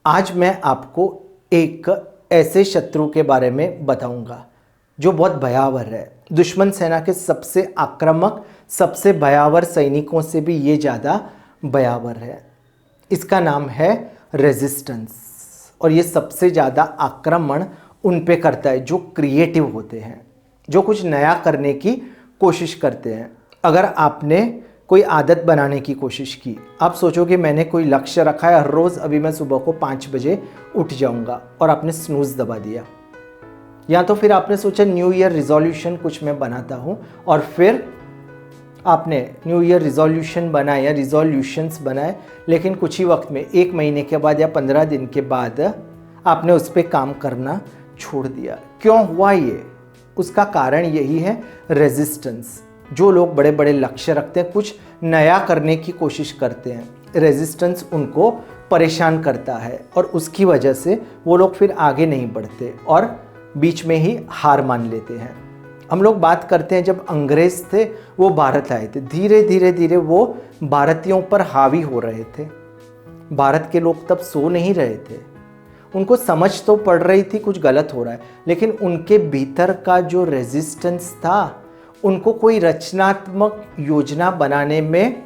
आज मैं आपको एक ऐसे शत्रु के बारे में बताऊंगा जो बहुत भयावह है। दुश्मन सेना के सबसे आक्रामक, सबसे भयावह सैनिकों से भी ये ज़्यादा भयावह है। इसका नाम है रेजिस्टेंस। और ये सबसे ज़्यादा आक्रमण उन पे करता है जो क्रिएटिव होते हैं, जो कुछ नया करने की कोशिश करते हैं। अगर आपने कोई आदत बनाने की कोशिश की, आप सोचोगे मैंने कोई लक्ष्य रखा है, हर रोज़ अभी मैं सुबह को 5 बजे उठ जाऊंगा, और आपने स्नूज़ दबा दिया। या तो फिर आपने सोचा न्यू ईयर रिजोल्यूशन कुछ मैं बनाता हूँ, और फिर आपने न्यू ईयर रिजोल्यूशन बनाए या रिजोल्यूशंस बनाए, लेकिन कुछ ही वक्त में 1 महीने के बाद या 15 दिन के बाद आपने उस पर काम करना छोड़ दिया। क्यों हुआ ये? उसका कारण यही है रेजिस्टेंस। जो लोग बड़े बड़े लक्ष्य रखते हैं, कुछ नया करने की कोशिश करते हैं, रेजिस्टेंस उनको परेशान करता है, और उसकी वजह से वो लोग फिर आगे नहीं बढ़ते और बीच में ही हार मान लेते हैं। हम लोग बात करते हैं जब अंग्रेज थे वो भारत आए थे, धीरे धीरे धीरे वो भारतीयों पर हावी हो रहे थे। भारत के लोग तब सो नहीं रहे थे, उनको समझ तो पड़ रही थी कुछ गलत हो रहा है, लेकिन उनके भीतर का जो रेजिस्टेंस था, उनको कोई रचनात्मक योजना बनाने में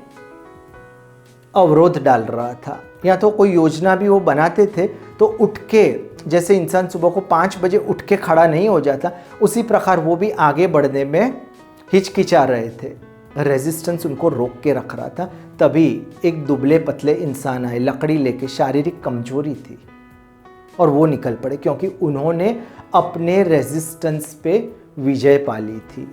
अवरोध डाल रहा था। या तो कोई योजना भी वो बनाते थे तो उठ के, जैसे इंसान सुबह को 5 बजे उठ के खड़ा नहीं हो जाता, उसी प्रकार वो भी आगे बढ़ने में हिचकिचा रहे थे। रेजिस्टेंस उनको रोक के रख रहा था। तभी एक दुबले पतले इंसान आए, लकड़ी लेके, शारीरिक कमजोरी थी, और वो निकल पड़े क्योंकि उन्होंने अपने रेजिस्टेंस पे विजय पा ली थी।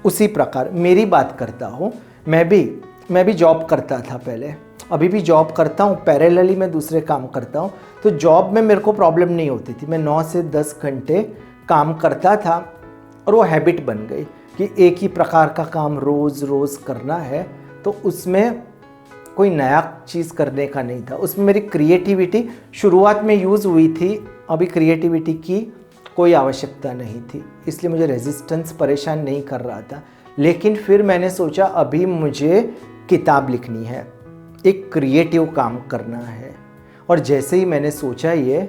उसी प्रकार मेरी बात करता हूँ, मैं भी जॉब करता था पहले, अभी भी जॉब करता हूँ, पैरेलली मैं दूसरे काम करता हूँ। तो जॉब में मेरे को प्रॉब्लम नहीं होती थी, मैं 9 से 10 घंटे काम करता था, और वो हैबिट बन गई कि एक ही प्रकार का काम रोज़ रोज़ करना है, तो उसमें कोई नया चीज़ करने का नहीं था। उसमें मेरी क्रिएटिविटी शुरुआत में यूज़ हुई थी, अभी क्रिएटिविटी की कोई आवश्यकता नहीं थी, इसलिए मुझे रेजिस्टेंस परेशान नहीं कर रहा था। लेकिन फिर मैंने सोचा अभी मुझे किताब लिखनी है, एक क्रिएटिव काम करना है, और जैसे ही मैंने सोचा ये,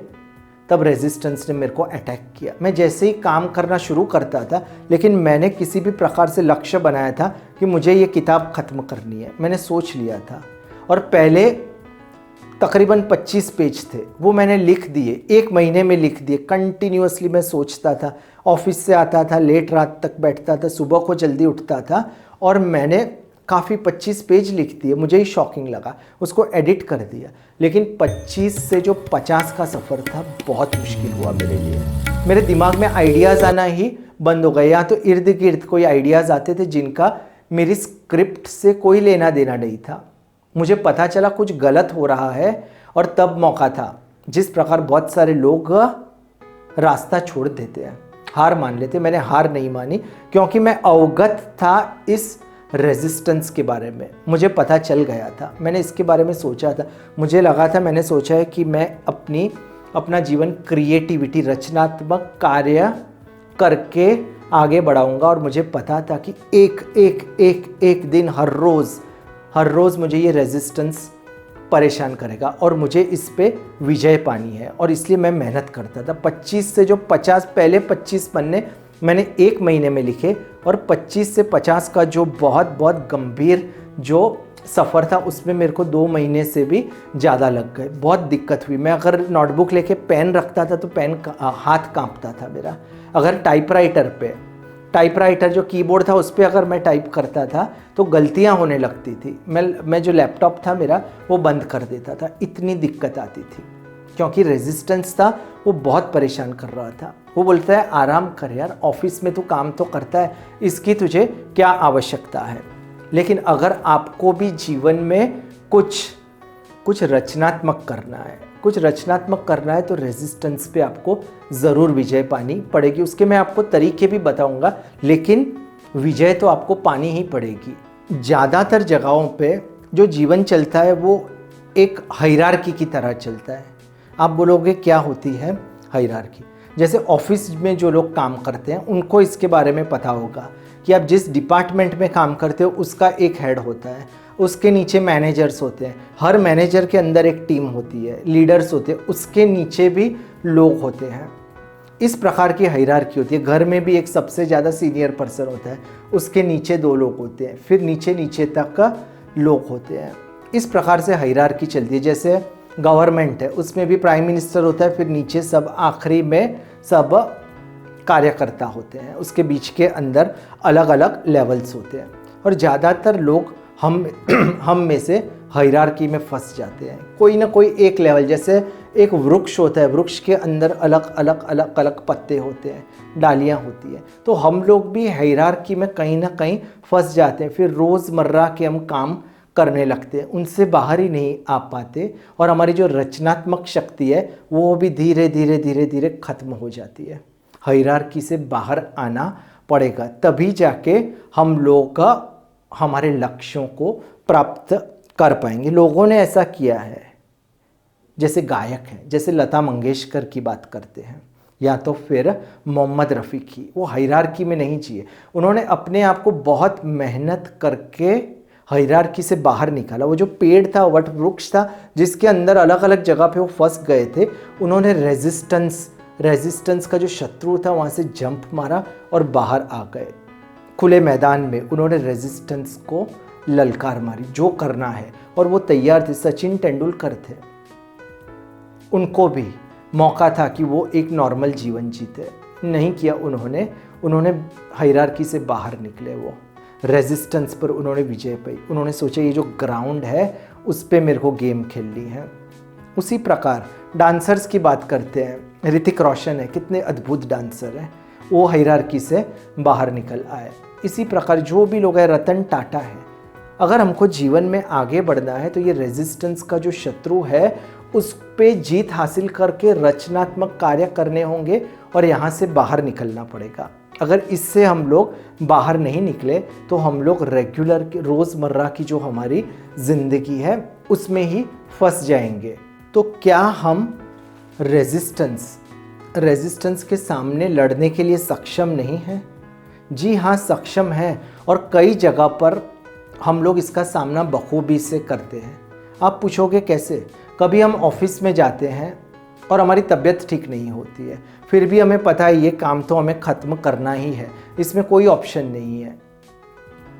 तब रेजिस्टेंस ने मेरे को अटैक किया। मैं जैसे ही काम करना शुरू करता था, लेकिन मैंने किसी भी प्रकार से लक्ष्य बनाया था कि मुझे ये किताब ख़त्म करनी है, मैंने सोच लिया था, और पहले तकरीबन 25 पेज थे, वो मैंने लिख दिए, 1 महीने में लिख दिए। कंटिन्यूअसली मैं सोचता था, ऑफिस से आता था, लेट रात तक बैठता था, सुबह को जल्दी उठता था, और मैंने काफ़ी 25 पेज लिख दिए। मुझे ही शॉकिंग लगा, उसको एडिट कर दिया। लेकिन 25 से जो 50 का सफ़र था, बहुत मुश्किल हुआ मेरे लिए। मेरे दिमाग में आइडियाज़ आना ही बंद हो गए। या तो इर्द गिर्द कोई आइडियाज़ आते थे जिनका मेरी स्क्रिप्ट से कोई लेना देना नहीं था। मुझे पता चला कुछ गलत हो रहा है, और तब मौका था। जिस प्रकार बहुत सारे लोग रास्ता छोड़ देते हैं, हार मान लेते, मैंने हार नहीं मानी, क्योंकि मैं अवगत था इस रेजिस्टेंस के बारे में। मुझे पता चल गया था, मैंने इसके बारे में सोचा था। मुझे लगा था, मैंने सोचा है कि मैं अपना जीवन क्रिएटिविटी, रचनात्मक कार्य करके आगे बढ़ाऊंगा। और मुझे पता था कि एक दिन, हर रोज़ मुझे ये रेजिस्टेंस परेशान करेगा, और मुझे इस पे विजय पानी है। और इसलिए मैं मेहनत करता था। 25 से जो 50, पहले 25 पन्ने मैंने 1 महीने में लिखे, और 25 से 50 का जो बहुत गंभीर जो सफ़र था, उसमें मेरे को 2 महीने से भी ज़्यादा लग गए। बहुत दिक्कत हुई। मैं अगर नोटबुक लेके पेन रखता था तो हाथ कांपता था मेरा। अगर टाइपराइटर जो कीबोर्ड था, उस पर अगर मैं टाइप करता था तो गलतियां होने लगती थी। मैं जो लैपटॉप था मेरा, वो बंद कर देता था, इतनी दिक्कत आती थी, क्योंकि रेजिस्टेंस था, वो बहुत परेशान कर रहा था। वो बोलता है आराम कर यार, ऑफिस में तू काम तो करता है, इसकी तुझे क्या आवश्यकता है। लेकिन अगर आपको भी जीवन में कुछ रचनात्मक करना है, तो रेजिस्टेंस पे आपको ज़रूर विजय पानी पड़ेगी। उसके मैं आपको तरीके भी बताऊंगा, लेकिन विजय तो आपको पानी ही पड़ेगी। ज़्यादातर जगहों पे जो जीवन चलता है वो एक हायरार्की की तरह चलता है। आप बोलोगे क्या होती है हायरार्की? जैसे ऑफिस में जो लोग काम करते हैं, उनको इसके बारे में पता होगा कि आप जिस डिपार्टमेंट में काम करते हो उसका एक हेड होता है, उसके नीचे मैनेजर्स होते हैं, हर मैनेजर के अंदर एक टीम होती है, लीडर्स होते हैं, उसके नीचे भी लोग होते हैं। इस प्रकार की हायरार्की होती है। घर में भी एक सबसे ज़्यादा सीनियर पर्सन होता है, उसके नीचे 2 लोग होते हैं, फिर नीचे नीचे तक का लोग होते हैं। इस प्रकार से हायरार्की चलती है। जैसे गवर्नमेंट है, उसमें भी प्राइम मिनिस्टर होता है, फिर नीचे सब आखिरी में सब कार्यकर्ता होते हैं, उसके बीच के अंदर अलग अलग लेवल्स होते हैं। और ज़्यादातर लोग हम में से हायरार्की में फंस जाते हैं। कोई ना कोई एक लेवल, जैसे एक वृक्ष होता है, वृक्ष के अंदर अलग अलग अलग अलग पत्ते होते हैं, डालियाँ होती हैं, तो हम लोग भी हायरार्की में कहीं ना कहीं फंस जाते हैं। फिर रोज़मर्रा के हम काम करने लगते हैं, उनसे बाहर ही नहीं आ पाते, और हमारी जो रचनात्मक शक्ति है वो भी धीरे धीरे धीरे धीरे खत्म हो जाती है। हायरार्की से बाहर आना पड़ेगा, तभी जाके हम लोग हमारे लक्ष्यों को प्राप्त कर पाएंगे। लोगों ने ऐसा किया है, जैसे गायक हैं, जैसे लता मंगेशकर की बात करते हैं, या तो फिर मोहम्मद रफ़ी की, वो हायरार्की में नहीं जिए। उन्होंने अपने आप को बहुत मेहनत करके हायरार्की से बाहर निकाला। वो जो पेड़ था, वट वृक्ष था, जिसके अंदर अलग अलग जगह पे वो फंस गए थे, उन्होंने रेजिस्टेंस का जो शत्रु था वहाँ से जंप मारा और बाहर आ गए। खुले मैदान में उन्होंने रेजिस्टेंस को ललकार मारी, जो करना है, और वो तैयार थे। सचिन तेंदुलकर थे, उनको भी मौका था कि वो एक नॉर्मल जीवन जीते, नहीं किया उन्होंने हायरार्की से बाहर निकले, वो रेजिस्टेंस पर उन्होंने विजय पाई। उन्होंने सोचा ये जो ग्राउंड है उस पे मेरे को गेम खेलनी है। उसी प्रकार डांसर्स की बात करते हैं, ऋतिक रोशन है, कितने अद्भुत डांसर हैं, वो हायरार्की से बाहर निकल आए। इसी प्रकार जो भी लोग हैं, रतन टाटा है, अगर हमको जीवन में आगे बढ़ना है तो ये रेजिस्टेंस का जो शत्रु है उस पे जीत हासिल करके रचनात्मक कार्य करने होंगे और यहाँ से बाहर निकलना पड़ेगा। अगर इससे हम लोग बाहर नहीं निकले तो हम लोग रेगुलर रोज़मर्रा की जो हमारी ज़िंदगी है उसमें ही फंस जाएंगे। तो क्या हम रेजिस्टेंस के सामने लड़ने के लिए सक्षम नहीं हैं? जी हाँ, सक्षम हैं, और कई जगह पर हम लोग इसका सामना बखूबी से करते हैं। आप पूछोगे कैसे? कभी हम ऑफिस में जाते हैं और हमारी तबीयत ठीक नहीं होती है, फिर भी हमें पता है ये काम तो हमें ख़त्म करना ही है, इसमें कोई ऑप्शन नहीं है,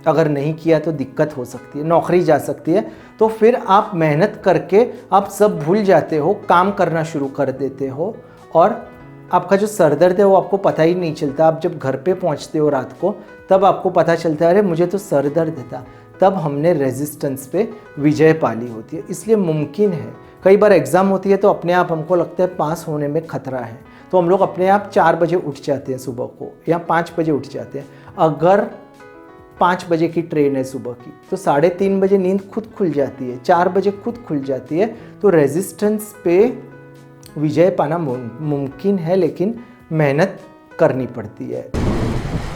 अगर नहीं किया तो दिक्कत हो सकती है, नौकरी जा सकती है। तो फिर आप मेहनत करके आप सब भूल जाते हो, काम करना शुरू कर देते हो, और आपका जो सर दर्द है वो आपको पता ही नहीं चलता। आप जब घर पे पहुंचते हो रात को, तब आपको पता चलता है अरे मुझे तो सर दर्द था। तब हमने रेजिस्टेंस पे विजय पाली होती है। इसलिए मुमकिन है, कई बार एग्ज़ाम होती है तो अपने आप हमको लगता है पास होने में खतरा है, तो हम लोग अपने आप 4 बजे उठ जाते हैं सुबह को, या 5 बजे उठ जाते हैं। अगर 5 बजे की ट्रेन है सुबह की, तो 3:30 बजे नींद खुद खुल जाती है, 4 बजे खुद खुल जाती है। तो रेजिस्टेंस पे विजय पाना मुमकिन है, लेकिन मेहनत करनी पड़ती है।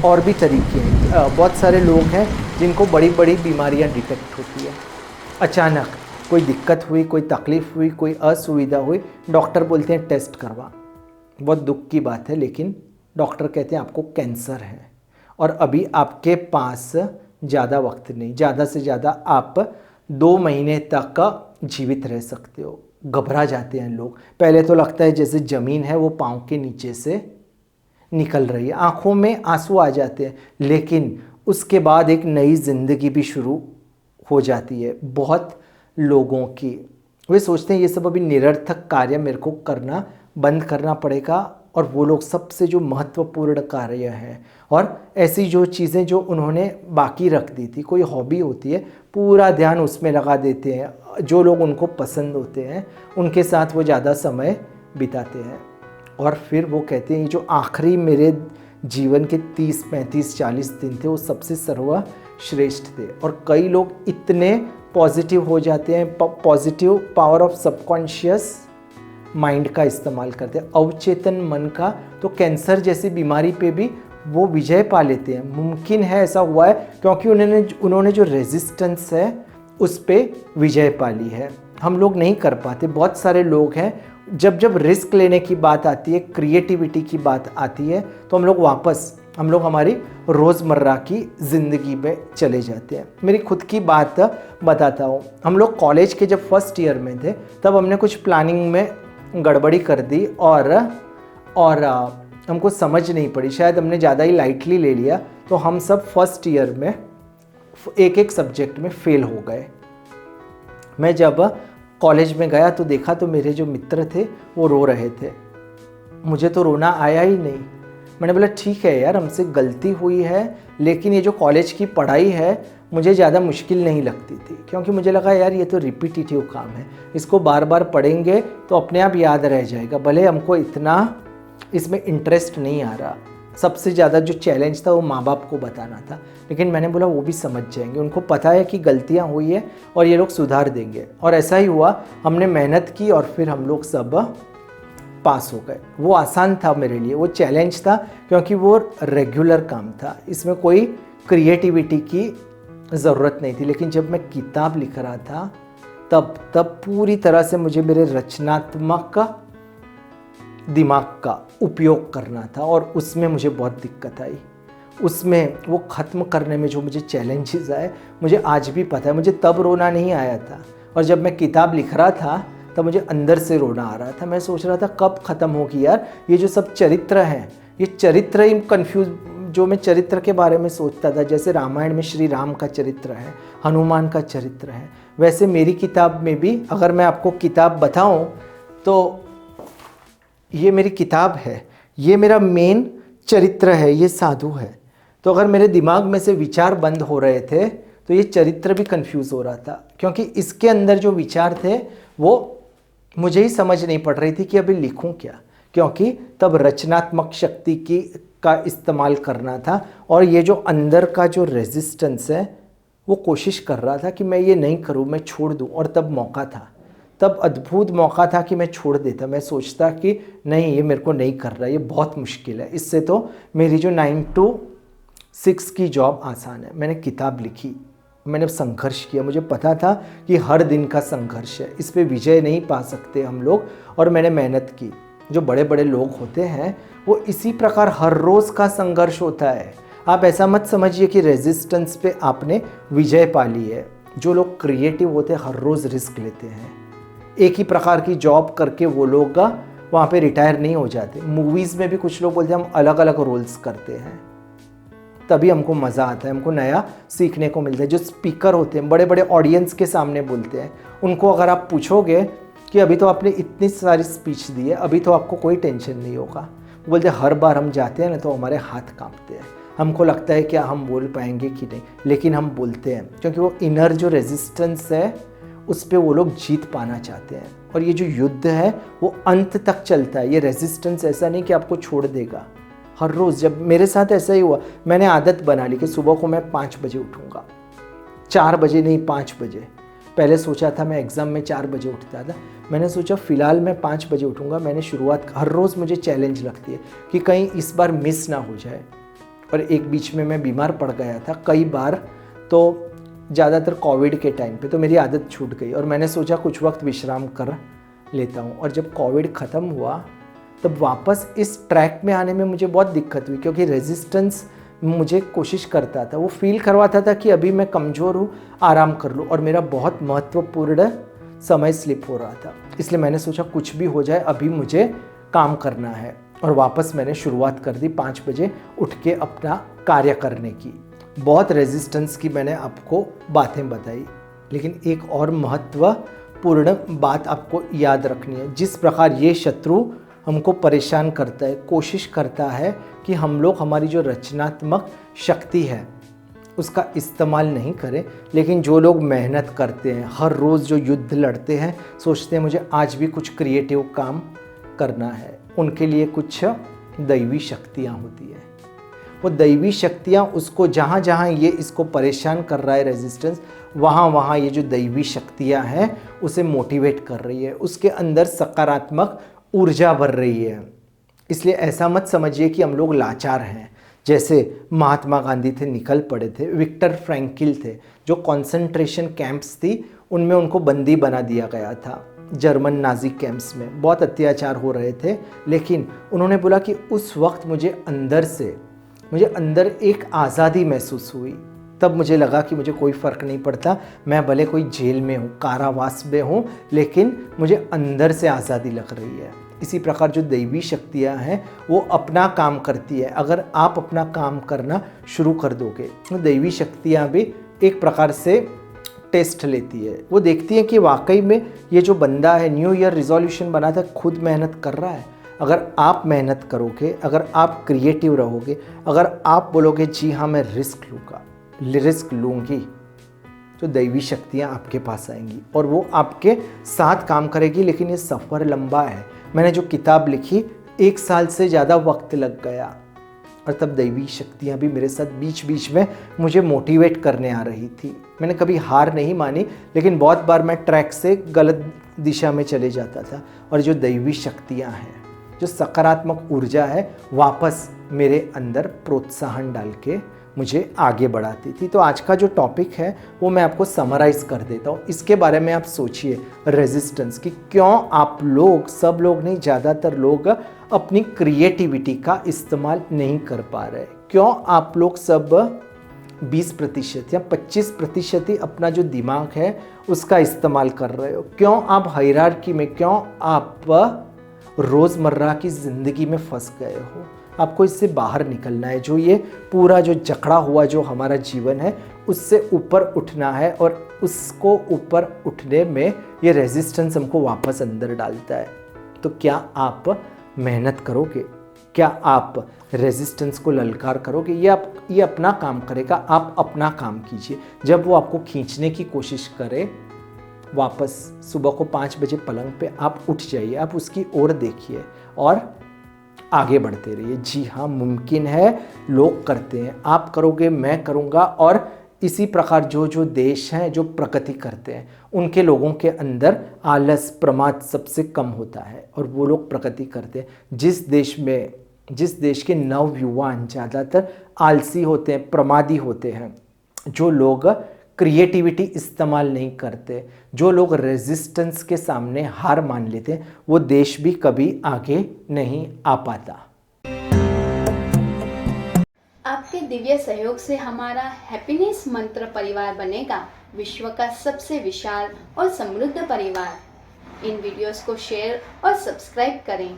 और भी तरीके हैं, बहुत सारे लोग हैं जिनको बड़ी बड़ी बीमारियां डिटेक्ट होती है। अचानक कोई दिक्कत हुई, कोई तकलीफ़ हुई, कोई असुविधा हुई, डॉक्टर बोलते हैं टेस्ट करवा। बहुत दुख की बात है, लेकिन डॉक्टर कहते हैं आपको कैंसर है और अभी आपके पास ज़्यादा वक्त नहीं, ज़्यादा से ज़्यादा आप 2 महीने तक जीवित रह सकते हो। घबरा जाते हैं लोग। पहले तो लगता है जैसे ज़मीन है वो पाँव के नीचे से निकल रही है, आँखों में आंसू आ जाते हैं, लेकिन उसके बाद एक नई ज़िंदगी भी शुरू हो जाती है। बहुत लोगों की, वे सोचते हैं ये सब अभी निरर्थक कार्य मेरे को करना बंद करना पड़ेगा, और वो लोग सबसे जो महत्वपूर्ण कार्य है और ऐसी जो चीज़ें जो उन्होंने बाकी रख दी थी, कोई हॉबी होती है, पूरा ध्यान उसमें लगा देते हैं। जो लोग उनको पसंद होते हैं उनके साथ वो ज़्यादा समय बिताते हैं, और फिर वो कहते हैं ये जो आखिरी मेरे जीवन के 30, 35, 40 दिन थे वो सबसे सर्वश्रेष्ठ थे। और कई लोग इतने पॉजिटिव हो जाते हैं, positive power of subconscious mind का इस्तेमाल करते हैं, अवचेतन मन का, तो कैंसर जैसी बीमारी पे भी वो विजय पा लेते हैं। मुमकिन है, ऐसा हुआ है क्योंकि उन्होंने जो रेजिस्टेंस है उस पे विजय पा ली है। हम लोग नहीं कर पाते। बहुत सारे लोग हैं, जब रिस्क लेने की बात आती है, क्रिएटिविटी की बात आती है, तो हम लोग वापस हम लोग हमारी रोज़मर्रा की ज़िंदगी में चले जाते हैं। मेरी खुद की बात बताता हूँ। हम लोग कॉलेज के जब फर्स्ट ईयर में थे तब हमने कुछ प्लानिंग में गड़बड़ी कर दी और हमको समझ नहीं पड़ी, शायद हमने ज़्यादा ही लाइटली ले लिया, तो हम सब फर्स्ट ईयर में एक एक सब्जेक्ट में फेल हो गए। मैं जब कॉलेज में गया तो देखा तो मेरे जो मित्र थे वो रो रहे थे, मुझे तो रोना आया ही नहीं। मैंने बोला ठीक है यार, हमसे गलती हुई है, लेकिन ये जो कॉलेज की पढ़ाई है मुझे ज़्यादा मुश्किल नहीं लगती थी, क्योंकि मुझे लगा यार ये तो रिपीटिटिव काम है, इसको बार बार पढ़ेंगे तो अपने आप याद रह जाएगा, भले हमको इतना इसमें इंटरेस्ट नहीं आ रहा। सबसे ज़्यादा जो चैलेंज था वो माँ बाप को बताना था, लेकिन मैंने बोला वो भी समझ जाएंगे, उनको पता है कि गलतियाँ हुई है और ये लोग सुधार देंगे। और ऐसा ही हुआ, हमने मेहनत की और फिर हम लोग सब पास हो गए। वो आसान था मेरे लिए, वो चैलेंज था क्योंकि वो रेगुलर काम था, इसमें कोई क्रिएटिविटी की ज़रूरत नहीं थी। लेकिन जब मैं किताब लिख रहा था तब पूरी तरह से मुझे मेरे रचनात्मक दिमाग का उपयोग करना था और उसमें मुझे बहुत दिक्कत आई। उसमें वो ख़त्म करने में जो मुझे चैलेंजेस आए, मुझे आज भी पता है। मुझे तब रोना नहीं आया था, और जब मैं किताब लिख रहा था तब मुझे अंदर से रोना आ रहा था। मैं सोच रहा था कब ख़त्म होगी यार, ये जो सब चरित्र हैं, ये चरित्र ही कन्फ्यूज़, जो मैं चरित्र के बारे में सोचता था, जैसे रामायण में श्री राम का चरित्र है, हनुमान का चरित्र है, वैसे मेरी किताब में भी, अगर मैं आपको किताब बताऊं तो ये मेरी किताब है, ये मेरा मेन चरित्र है, ये साधु है। तो अगर मेरे दिमाग में से विचार बंद हो रहे थे तो ये चरित्र भी कंफ्यूज हो रहा था, क्योंकि इसके अंदर जो विचार थे वो मुझे ही समझ नहीं पड़ रही थी कि अभी लिखूं क्या, क्योंकि तब रचनात्मक शक्ति का इस्तेमाल करना था। और ये जो अंदर का जो रेजिस्टेंस है वो कोशिश कर रहा था कि मैं ये नहीं करूं, मैं छोड़ दूं। और तब मौका था, तब अद्भुत मौका था कि मैं छोड़ देता। मैं सोचता कि नहीं, ये मेरे को नहीं कर रहा, ये बहुत मुश्किल है, इससे तो मेरी जो 9 to 6 की जॉब आसान है। मैंने किताब लिखी, मैंने संघर्ष किया, मुझे पता था कि हर दिन का संघर्ष है, इस पे विजय नहीं पा सकते हम लोग, और मैंने मेहनत की। जो बड़े बड़े लोग होते हैं वो इसी प्रकार हर रोज़ का संघर्ष होता है। आप ऐसा मत समझिए कि रेजिस्टेंस पे आपने विजय पा ली है। जो लोग क्रिएटिव होते हैं हर रोज़ रिस्क लेते हैं, एक ही प्रकार की जॉब करके वो लोग वहाँ पे रिटायर नहीं हो जाते। मूवीज़ में भी कुछ लोग बोलते हैं हम अलग अलग रोल्स करते हैं, तभी हमको मज़ा आता है, हमको नया सीखने को मिलता है। जो स्पीकर होते हैं, बड़े बड़े ऑडियंस के सामने बोलते हैं, उनको अगर आप पूछोगे कि अभी तो आपने इतनी सारी स्पीच दी है, अभी तो आपको कोई टेंशन नहीं होगा, बोलते हैं हर बार हम जाते हैं ना तो हमारे हाथ कांपते हैं, हमको लगता है क्या हम बोल पाएंगे कि नहीं, लेकिन हम बोलते हैं, क्योंकि वो इनर जो रेजिस्टेंस है उस पर वो लोग जीत पाना चाहते हैं। और ये जो युद्ध है वो अंत तक चलता है। ये रेजिस्टेंस ऐसा नहीं कि आपको छोड़ देगा। हर रोज़, जब मेरे साथ ऐसा ही हुआ, मैंने आदत बना ली कि सुबह को मैं 5 बजे उठूँगा, 4 बजे नहीं 5 बजे। पहले सोचा था, मैं एग्ज़ाम में 4 बजे उठता था, मैंने सोचा फ़िलहाल मैं 5 बजे उठूँगा। मैंने शुरुआत, हर रोज़ मुझे चैलेंज लगती है कि कहीं इस बार मिस ना हो जाए। और एक बीच में मैं बीमार पड़ गया था कई बार, तो ज़्यादातर कोविड के टाइम पे, तो मेरी आदत छूट गई और मैंने सोचा कुछ वक्त विश्राम कर लेता हूँ। और जब कोविड ख़त्म हुआ तब वापस इस ट्रैक में आने में मुझे बहुत दिक्कत हुई, क्योंकि रेजिस्टेंस मुझे कोशिश करता था, वो फील करवाता था कि अभी मैं कमज़ोर हूँ, आराम कर लूँ, और मेरा बहुत महत्वपूर्ण समय स्लिप हो रहा था। इसलिए मैंने सोचा कुछ भी हो जाए, अभी मुझे काम करना है। और वापस मैंने शुरुआत कर दी 5 बजे उठ के अपना कार्य करने की। बहुत रेजिस्टेंस की मैंने आपको बातें बताई, लेकिन एक और महत्वपूर्ण बात आपको याद रखनी है। जिस प्रकार ये शत्रु हमको परेशान करता है, कोशिश करता है कि हम लोग हमारी जो रचनात्मक शक्ति है उसका इस्तेमाल नहीं करें, लेकिन जो लोग मेहनत करते हैं, हर रोज़ जो युद्ध लड़ते हैं, सोचते हैं मुझे आज भी कुछ क्रिएटिव काम करना है, उनके लिए कुछ दैवी शक्तियाँ होती हैं। वो दैवी शक्तियाँ उसको जहाँ जहाँ ये इसको परेशान कर रहा है रेजिस्टेंस, वहाँ वहाँ ये जो दैवी शक्तियाँ हैं उसे मोटिवेट कर रही है, उसके अंदर सकारात्मक ऊर्जा भर रही है। इसलिए ऐसा मत समझिए कि हम लोग लाचार हैं। जैसे महात्मा गांधी थे, निकल पड़े थे, विक्टर फ्रैंकिल थे, जो कॉन्सेंट्रेशन कैंप्स थी उनमें उनको बंदी बना दिया गया था। जर्मन नाजी कैंप्स में बहुत अत्याचार हो रहे थे, लेकिन उन्होंने बोला कि उस वक्त मुझे अंदर से मुझे अंदर एक आज़ादी महसूस हुई। तब मुझे लगा कि मुझे कोई फ़र्क नहीं पड़ता, मैं भले कोई जेल में हूँ, कारावास में हूँ, लेकिन मुझे अंदर से आज़ादी लग रही है। इसी प्रकार जो दैवी शक्तियाँ हैं वो अपना काम करती है। अगर आप अपना काम करना शुरू कर दोगे तो दैवी शक्तियाँ भी एक प्रकार से टेस्ट लेती है। वो देखती है कि वाकई में ये जो बंदा है न्यू ईयर रिजोल्यूशन बनाता है, खुद मेहनत कर रहा है। अगर आप मेहनत करोगे, अगर आप क्रिएटिव रहोगे, अगर आप बोलोगे जी हाँ मैं रिस्क लूँगी, तो दैवी शक्तियाँ आपके पास आएंगी और वो आपके साथ काम करेगी। लेकिन ये सफ़र लंबा है। मैंने जो किताब लिखी 1 साल से ज़्यादा वक्त लग गया, और तब दैवी शक्तियाँ भी मेरे साथ बीच बीच में मुझे मोटिवेट करने आ रही थी। मैंने कभी हार नहीं मानी, लेकिन बहुत बार मैं ट्रैक से गलत दिशा में चले जाता था। और जो दैवी शक्तियाँ हैं, जो सकारात्मक ऊर्जा है, वापस मेरे अंदर प्रोत्साहन डाल के मुझे आगे बढ़ाती थी। तो आज का जो टॉपिक है वो मैं आपको समराइज़ कर देता हूँ। इसके बारे में आप सोचिए, रेजिस्टेंस की क्यों आप लोग, सब लोग नहीं, ज़्यादातर लोग अपनी क्रिएटिविटी का इस्तेमाल नहीं कर पा रहे। क्यों आप लोग सब 20% या 25% ही अपना जो दिमाग है उसका इस्तेमाल कर रहे हो? क्यों आप हायरार्की में, क्यों आप रोज़मर्रा की ज़िंदगी में फंस गए हो? आपको इससे बाहर निकलना है। जो ये पूरा जो जकड़ा हुआ जो हमारा जीवन है उससे ऊपर उठना है, और उसको ऊपर उठने में ये रेजिस्टेंस हमको वापस अंदर डालता है। तो क्या आप मेहनत करोगे? क्या आप रेजिस्टेंस को ललकार करोगे? ये अपना काम करेगा, आप अपना काम कीजिए। जब वो आपको खींचने की कोशिश करे, वापस सुबह को 5 बजे पलंग पे आप उठ जाइए, आप उसकी ओर देखिए और आगे बढ़ते रहिए। जी हाँ, मुमकिन है, लोग करते हैं, आप करोगे, मैं करूँगा। और इसी प्रकार जो जो देश हैं जो प्रगति करते हैं उनके लोगों के अंदर आलस, प्रमाद सबसे कम होता है और वो लोग प्रगति करते हैं। जिस देश के नवयुवान ज़्यादातर आलसी होते हैं, प्रमादी होते हैं, जो लोग क्रिएटिविटी इस्तेमाल नहीं करते, जो लोग रेजिस्टेंस के सामने हार मान लेते हैं, वो देश भी कभी आगे नहीं आ पाता। आपके दिव्य सहयोग से हमारा हैप्पीनेस मंत्र परिवार बनेगा विश्व का सबसे विशाल और समृद्ध परिवार। इन वीडियोस को शेयर और सब्सक्राइब करें।